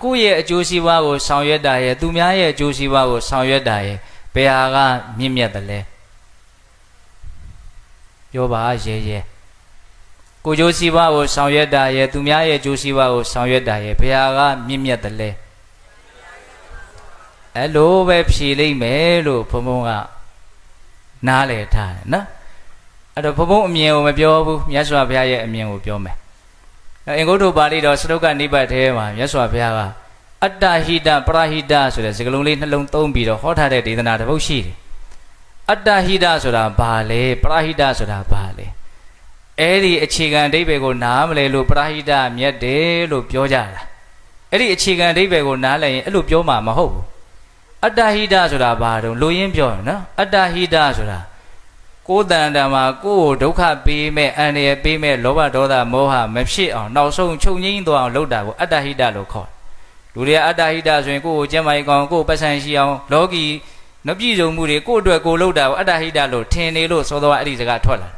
ကိုယ့်ရဲ့အကျိုးစီးပွားကိုဆောင်ရွက်တာရဲ့သူများရဲ့အကျိုးစီးပွားကိုဆောင်ရွက်တာရဲ့ဘယ်ဟာကမြင့်မြတ်တယ်လဲပြောပါရဲရဲကိုကျိုးစီးပွားကိုဆောင်ရွက်တာရဲ့သူများရဲ့ကျိုးစီးပွားကိုဆောင်ရွက်တာရဲ့ဘယ်ဟာကမြင့်မြတ်တယ်လဲအဲ့လိုပဲဖြေလိုက်မယ်လို့ဘုံဘုံကနားလည်ထားတယ်နော်အဲ့တော့ဘုံဘုံအမြင်ကိုမပြောဘူးမြတ်စွာဘုရားရဲ့အမြင်ကိုပြောမယ်အင်္ဂုတ္တပါဠိတော်စတုကနိဗ္ဗာန်ထဲမှာမြတ်စွာဘုရားကအတ္တဟိတပရဟိတဆိုတဲ့စကားလုံးလေးနှလုံးသုံးပြီးတော့ဟောထားတဲ့ဒေသနာတစ်ပုဒ်ရှိတယ်အတ္တဟိတဆိုတာဘာလဲပရဟိတဆိုတာဘာလဲအဲ့ဒီအခြေခံအဓိပ္ပာယ်ကိုနားမလဲလို့ပရဟိတမြတ်တယ်လို့ပြောကြတာအဲ့ဒီအခြေခံအဓိပ္ပာယ်ကိုနားလည်ရင်အဲ့လိုပြောမှာမဟုတ်ဘူးအတ္တဟိတဆိုတာဘာတုံးလူရင်းပြောရင်နော်အတ္တဟိတဆိုတာကိုယ်တန်တမှာကိုယ်ကိုဒုက္ခပေးမဲ့အန္တရာယ်ပေးမဲ့လောဘဒေါသမောဟမဖြစ်အောင်နောက်ဆုံးချုပ်ငိမ့်သွားအောင်လုပ်တာကိုအတ္တဟိတလို့ခေါ်လူတွေကအတ္တဟိတဆိုရင်ကိုယ်ကိုကျမ်းမာရေးကောင်းကိုယ်ပတ်စံရှိအောင်လောကီမပြည့်စုံမှုတွေကိုယ့်အတွက်ကိုယ်လုပ်တာကိုအတ္တဟိတလို့ထင်နေလို့သောတော်အဲ့ဒီစကားထွက်လာ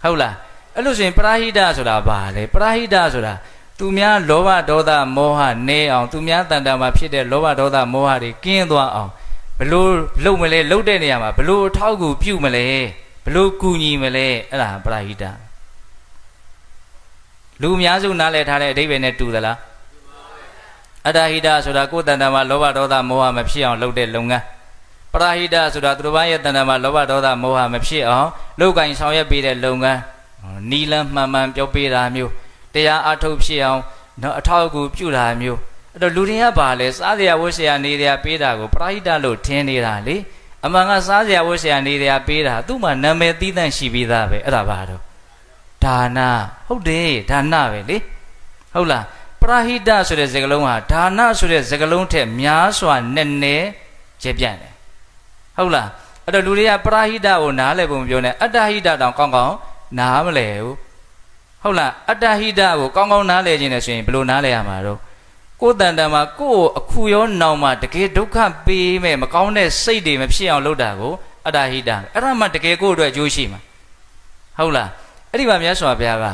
ဟုတ်လားအဲ့လို့ဆိုရင်ပရဟိတဆိုတာဘာလဲပရဟိတဆိုတာသူများလောဘဒေါသမောဟနည်းအောင်သူများတန်တာမှာဖြစ်တဲ့လောဘဒေါသမောဟတွေကင်းသွားအောင်ဘလို့လုပ်မလဲလုပ်တဲ့နေရာမှာဘလို့အထောက်အကူပြုမလဲဘလို့ကူညီမလဲအဲ့ဒါပရဟိတလူအများစုနားလည်ထားတဲ့အဓိပ္ပာယ်နဲ့တူသလားအတ္တဟိတဆိုတာကိုယ်တန်တာမှာလောဘဒေါသမောဟမဖြစ်အောင်လုပ်တဲ့လုပ်ငန်းပရဟိတဆိုတာသူတို့ဘာရဲ့တန်တာမှာလောဘဒေါသမောဟမဖြစ်အောင်လုပ်ကိုင်ဆောင်ရွက်ပေးတဲ့လုပ်ငန်းနီလန်းမှန်မှန်ပြောပေးတာမျိုးတရားအထုတ်ဖြစ်အောင်နော်အထောက်အကူပြုတာမျိုးအဲ့တော့လူတွေကဘာလဲစားစရာဝတ်စရာနေစရာပေးတာကိုပရဟိတလို့ထင်နေတာလေအမှန်ကစားစရာဝတ်စရာနေစရာပေးတာသူ့မှာနာမည်သီးသန့်ရှိပြီးသားပဲအဲ့ဒါဘာတော့ဒါနဟုတ်တယ်ဒါနပဲလေဟုတ်လားပရဟိတဆိုတဲ့စကားလုံးဟာဒါနဆိုတဲ့စကားလုံးထက်များစွာနဲ့နဲ့ကျပြန့်တယ်ဟုတ်လားအဲ့တော့လူတွေကပရဟိတကိုနားလည်ပုံပြောနေအတ္တဟိတတောင်ကောင်းကောင်းနားမလဲဘူးဟုတ်လားအတ္တဟိတကိုကောင်းကောင်းနားလည်ခြင်းနဲ့ဆိုရင်ဘယ်လိုနားလည်ရမှာတော့ကိုယ်တန်တမှာကိုယ်အခုရောနောင်မှာတကယ်ဒုက္ခပေးမဲ့မကောင်းတဲ့စိတ်တွေမဖြစ်အောင်လုပ်တာကိုအတ္တဟိတအဲ့ဒါမှတကယ်ကိုယ်အတွက်အကျိုးရှိမှာဟုတ်လားအဲ့ဒီမှာမြတ်စွာဘုရားက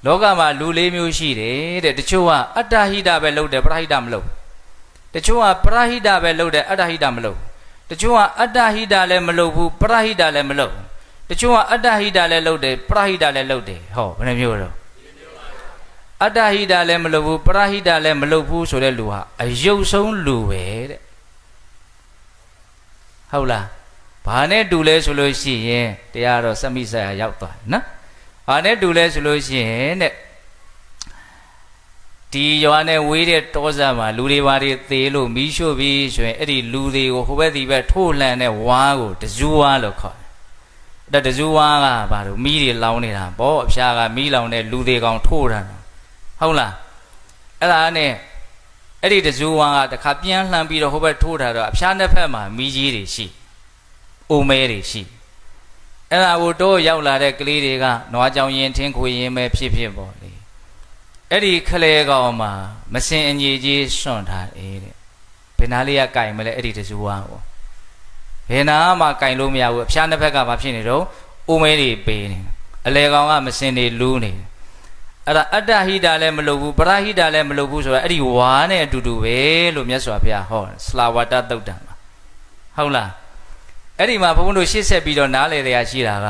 လောကမှာလူလေးမျိုးရှိတယ်တဲ့တချို့ကအတ္တဟိတပဲလုပ်တယ်ပရဟိတမလုပ်တချို့ကပရဟိတပဲလုပ်တယ်အတ္တဟိတမလုပ်တချို့ကအတ္တဟိတလည်းမလုပ်ဘူးပရဟိတလည်းမလုပ်တချို့ကအတ္တဟိတလည်းလုပ်တယ်ပရဟိတလည်းလုပ်တယ်ဟောဘယ်နှမျိုးတော့အတ္တဟိတလည်းမလုပ်ဘူးပရဟိတလည်းမလုပ်ဘူးဆိုတဲ့လူဟာအယုတ်ဆုံးလူပဲတဲ့ဟုတ်လားဘာနဲ့တူလဲဆိုလို့ရှိရင်တရားတော့စမိဆရာရောက်သွားနော်ဘာနဲ့တူလဲဆိုလို့ရှိရင်တဲ့ဒီရွာနဲ့ဝေးတဲ့တောစပ်မှာလူတွေဘာတွေသေလို့မီးရှို့ပြီးဆိုရင်အဲ့ဒီလူတွေကိုဟိုဘက်ဒီဘက်ထိုးလှန်တဲ့ဝါးကိုတဇူဝါလို့ခေါ်တယ်တဇူဝါကဘာလို့မီးတွေလောင်းနေတာပေါ့အဖျားကမီးလောင်တဲ့လူတွေကောင်ထိုးတာဟုတ်လားအဲ့ဒါနဲ့အဲ့ဒီတဇူဝါကတခါပြန်လှန်ပြီးတော့ဟိုဘက်ထိုးတာတော့အဖျားနှစ်ဖက်မှာမီးကြီးတွေရှိအိုမဲတွေရှိအဲ့ဒါကိုတော့ရောက်လာတဲ့ကလေးတွေကနွားကြောင်ရင်ထင်းခွေရင်ပဲဖြစ်ဖြစ်ပေါ့လေအဲ့ဒီခလဲကောင်မှာမစင်အညီကြီးစွန့်ထားတယ်တဲ့ဘယ်နာလေးကကင်မလဲအဲ့ဒီတဇူဝါကိုဘယ်နာမှကင်လို့မရဘူးအဖျားနှစ်ဖက်ကဘာဖြစ်နေတော့အိုမဲတွေပေးနေအလေကောင်ကမစင်တွေလူးနေအဲ့ဒါအတ္တဟိတလည်းမလုပ်ဘူးပရဟိတလည်းမလုပ်ဘူးဆိုတော့အဲ့ဒီဝါနဲ့အတူတူပဲလို့မြတ်စွာဘုရားဟောစလာဝတ္တသုတ်တံမှာဟုတ်လားအဲ့ဒီမှာဘုန်းဘုန်းတို့ရှေ့ဆက်ပြီးတော့နားလေတရားရှိတာက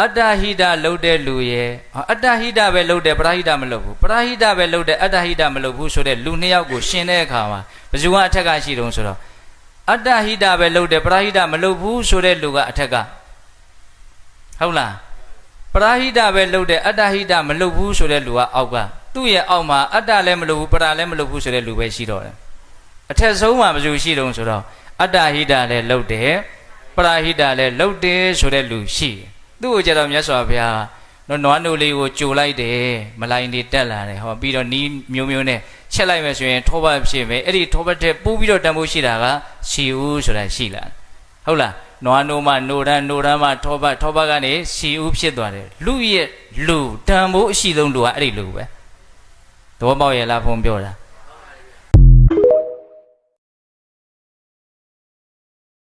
အတ္တဟိတလုပ်တဲ့လူရဲ့အတ္တဟိတပဲလုပ်တယ်ပရဟိတမလုပ်ဘူးပရဟိတပဲလုပ်တယ်အတ္တဟိတမလုပ်ဘူးဆိုတဲ့လူနှစ်ယောက်ကိုရှင်တဲ့အခါမှာဘယ်သူကအထက်ကရှိတုံးဆိုတော့အတ္တဟိတပဲလုပ်တယ်ပရဟိတမလုပ်ဘူးဆိုတဲ့လူကအထက်ကဟုတ်လားပရဟိတပဲလုပ်တယ်အတ္တဟိတမလုပ်ဘူးဆိုတဲ့လူကအောက်ကသူ့ရဲ့အောက်မှာအတ္တလည်းမလုပ်ဘူးပရလည်းမလုပ်ဘူးဆိုတဲ့လူပဲရှိတော့တယ်အထက်ဆုံးမှာဘယ်သူရှိတုံးဆိုတော့အတ္တဟိတလည်းလုပ်တယ်ပရဟိတလည်းလုပ်တယ်ဆိုတဲ့လူရှိတယ်သူ့ကိုကြတော့မြတ်စွာဘုရားနွားနိုးလေးကိုကြိုလိုက်တယ်မလိုင်းတွေတက်လာတယ်ဟောပြီးတော့နီးမျိုးမျိုးနဲ့ချက်လိုက်မယ်ဆိုရင်ထောပတ်ဖြစ်မယ်အဲ့ဒီထောပတ်တဲ့ပိုးပြီးတော့တန်ဖိုးရှိတာကရှီဦးဆိုတာရှိလာဟုတ်လားနွားနိုးမှနိုးတန်းမှထောပတ်ကနေရှီဦးဖြစ်သွားတယ်လူရဲ့လူတန်ဖိုးအရှိဆုံးလူကအဲ့ဒီလူပဲသဘောပေါက်ရဲ့လားဘုံပြောတာ